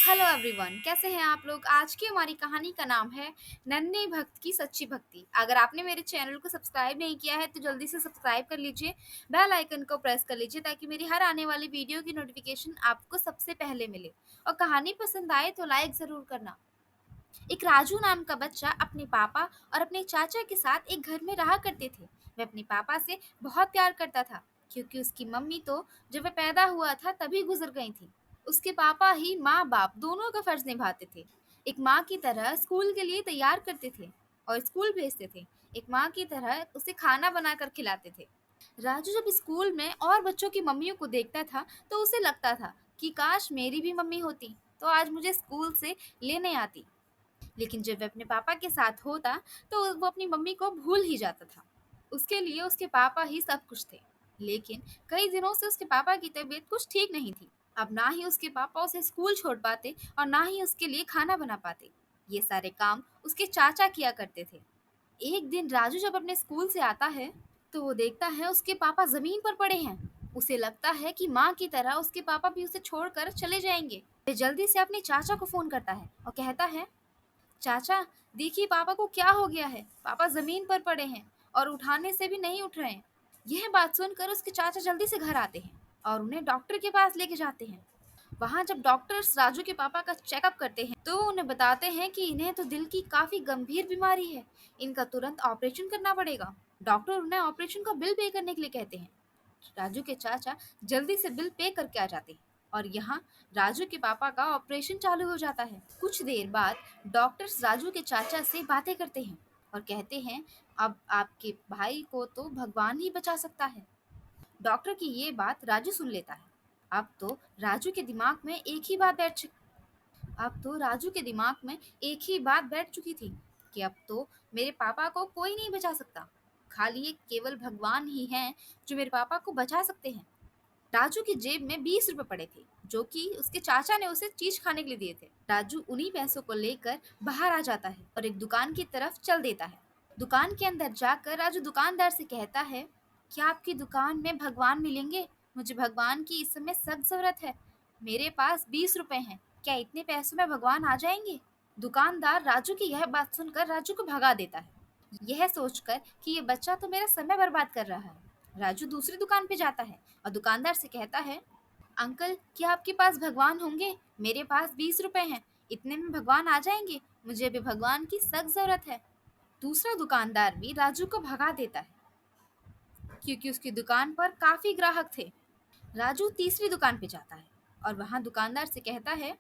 Hello everyone, कैसे हैं आप लोग। आज की हमारी कहानी का नाम है नन्हे भक्त की सच्ची भक्ति। अगर आपने मेरे चैनल को सब्सक्राइब नहीं किया है तो जल्दी से सब्सक्राइब कर लीजिए, बेल आइकन को प्रेस कर लीजिए ताकि मेरी हर आने वाली वीडियो की नोटिफिकेशन आपको सबसे पहले मिले। और कहानी पसंद आए तो लाइक ज़रूर करना। एक राजू नाम का बच्चा अपने पापा और अपने चाचा के साथ एक घर में रहा करते थे। वह अपने पापा से बहुत प्यार करता था क्योंकि उसकी मम्मी तो जब वह पैदा हुआ था तभी गुजर गई थी। उसके पापा ही माँ बाप दोनों का फर्ज निभाते थे। एक माँ की तरह स्कूल के लिए तैयार करते थे और स्कूल भेजते थे। एक माँ की तरह उसे खाना बनाकर खिलाते थे। राजू जब स्कूल में और बच्चों की मम्मियों को देखता था तो उसे लगता था कि काश मेरी भी मम्मी होती तो आज मुझे स्कूल से लेने आती। लेकिन जब वह अपने पापा के साथ होता तो वो अपनी मम्मी को भूल ही जाता था। उसके लिए उसके पापा ही सब कुछ थे। लेकिन कई दिनों से उसके पापा की तबीयत कुछ ठीक नहीं थी। अब ना ही उसके पापा उसे स्कूल छोड़ पाते और ना ही उसके लिए खाना बना पाते। ये सारे काम उसके चाचा किया करते थे। एक दिन राजू जब अपने स्कूल से आता है तो वो देखता है उसके पापा जमीन पर पड़े हैं। उसे लगता है कि माँ की तरह उसके पापा भी उसे छोड़कर चले जाएंगे। वे जल्दी से अपने चाचा को फोन करता है और कहता है, चाचा, देखिए पापा को क्या हो गया है। पापा जमीन पर पड़े हैं और उठाने से भी नहीं उठ रहे हैं। यह बात सुनकर उसके चाचा जल्दी से घर आते हैं और उन्हें डॉक्टर के पास लेके जाते हैं। वहां जब डॉक्टर्स राजू के पापा का चेकअप करते हैं तो वो उन्हें बताते हैं कि इन्हें तो दिल की काफी गंभीर बीमारी है। इनका तुरंत ऑपरेशन करना पड़ेगा। डॉक्टर उन्हें ऑपरेशन का बिल पे करने के लिए कहते हैं। राजू के चाचा जल्दी से बिल पे करके आ जाते हैं और यहाँ राजू के पापा का ऑपरेशन चालू हो जाता है। कुछ देर बाद डॉक्टर्स राजू के चाचा से बातें करते हैं और कहते हैं, अब आपके भाई को तो भगवान ही बचा सकता है। डॉक्टर की ये बात राजू सुन लेता है। अब तो राजू के दिमाग में एक ही बात बैठ चुकी अब तो राजू के दिमाग में एक ही बात बैठ चुकी थी कि अब तो मेरे पापा को कोई नहीं बचा सकता। खाली एक केवल भगवान ही हैं जो मेरे पापा को बचा सकते हैं। राजू की जेब में 20 रुपए पड़े थे जो कि उसके चाचा ने उसे चीज खाने के लिए दिए थे। राजू उन्हीं पैसों को लेकर बाहर आ जाता है और एक दुकान की तरफ चल देता है। दुकान के अंदर जाकर राजू दुकानदार से कहता है, क्या आपकी दुकान में भगवान मिलेंगे? मुझे भगवान की इस समय सख्त जरूरत है। मेरे पास 20 रुपए हैं। क्या इतने पैसों में भगवान आ जाएंगे? दुकानदार राजू की यह बात सुनकर राजू को भगा देता है, यह सोचकर कि ये बच्चा तो मेरा समय बर्बाद कर रहा है। राजू दूसरी दुकान पे जाता है और दुकानदार से कहता है, अंकल, क्या आपके पास भगवान होंगे? मेरे पास 20 रुपए हैं। इतने में भगवान आ जाएंगे। मुझे अभी भगवान की सख्त जरूरत है। दूसरा दुकानदार भी राजू को भगा देता है क्योंकि उसकी दुकान पर काफी ग्राहक थे। राजू तीसरी दुकान पे जाता है और वहां दुकानदार से कहता है,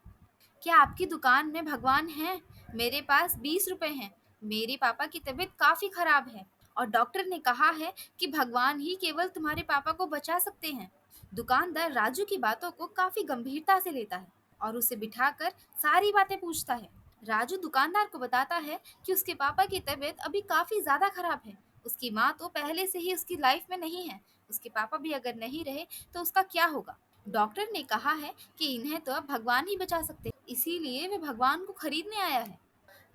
क्या आपकी दुकान में भगवान है? मेरे पास 20 रुपए हैं। मेरे पापा की तबीयत काफी खराब है और डॉक्टर ने कहा है कि भगवान ही केवल तुम्हारे पापा को बचा सकते हैं। दुकानदार राजू की बातों को काफी गंभीरता से लेता है और उसे बिठाकर सारी बातें पूछता है। राजू दुकानदार को बताता है कि उसके पापा की तबीयत अभी काफी ज्यादा खराब है। उसकी माँ तो पहले से ही उसकी लाइफ में नहीं है। उसके पापा भी अगर नहीं रहे तो उसका क्या होगा? डॉक्टर ने कहा है कि इन्हें तो अब भगवान ही बचा सकते हैं, इसीलिए वे भगवान को खरीदने आया है।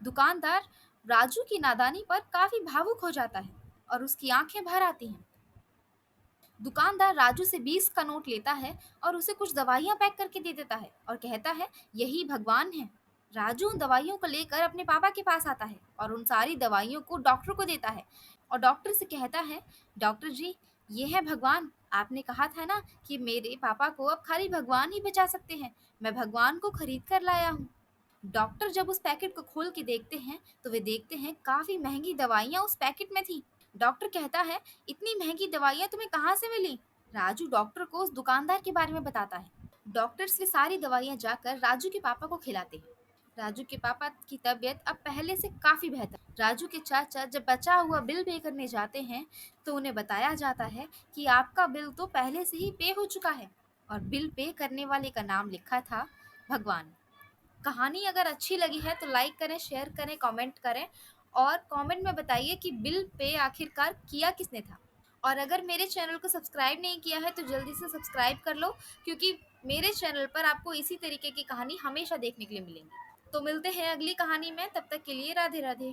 दुकानदार राजू की नादानी पर काफी भावुक हो जाता है और उसकी आंखें भर आती हैं। दुकानदार राजू से 20 का नोट लेता है और उसे कुछ दवाइयां पैक करके दे देता है और कहता है, यही भगवान है। राजू उन दवाइयों को लेकर अपने पापा के पास आता है और उन सारी दवाइयों को डॉक्टर को देता है और डॉक्टर से कहता है, डॉक्टर जी, ये है भगवान। आपने कहा था ना कि मेरे पापा को अब खाली भगवान ही बचा सकते हैं। मैं भगवान को खरीद कर लाया हूँ। डॉक्टर जब उस पैकेट को खोल के देखते हैं तो वे देखते हैं काफी महंगी दवाइयाँ उस पैकेट में थी। डॉक्टर कहता है, इतनी महंगी दवाइयाँ तुम्हें कहाँ से मिली? राजू डॉक्टर को उस दुकानदार के बारे में बताता है। डॉक्टर्स वे सारी दवाइयाँ जाकर राजू के पापा को खिलाते हैं। राजू के पापा की तबीयत अब पहले से काफी बेहतर। राजू के चाचा जब बचा हुआ बिल पे करने जाते हैं तो उन्हें बताया जाता है कि आपका बिल तो पहले से ही पे हो चुका है और बिल पे करने वाले का नाम लिखा था भगवान। कहानी अगर अच्छी लगी है तो लाइक करें, शेयर करें, कमेंट करें और कमेंट में बताइए कि बिल पे आखिरकार किया किसने था। और अगर मेरे चैनल को सब्सक्राइब नहीं किया है तो जल्दी से सब्सक्राइब कर लो क्योंकि मेरे चैनल पर आपको इसी तरीके की कहानी हमेशा देखने के लिए मिलेंगी। तो मिलते हैं अगली कहानी में, तब तक के लिए राधे राधे।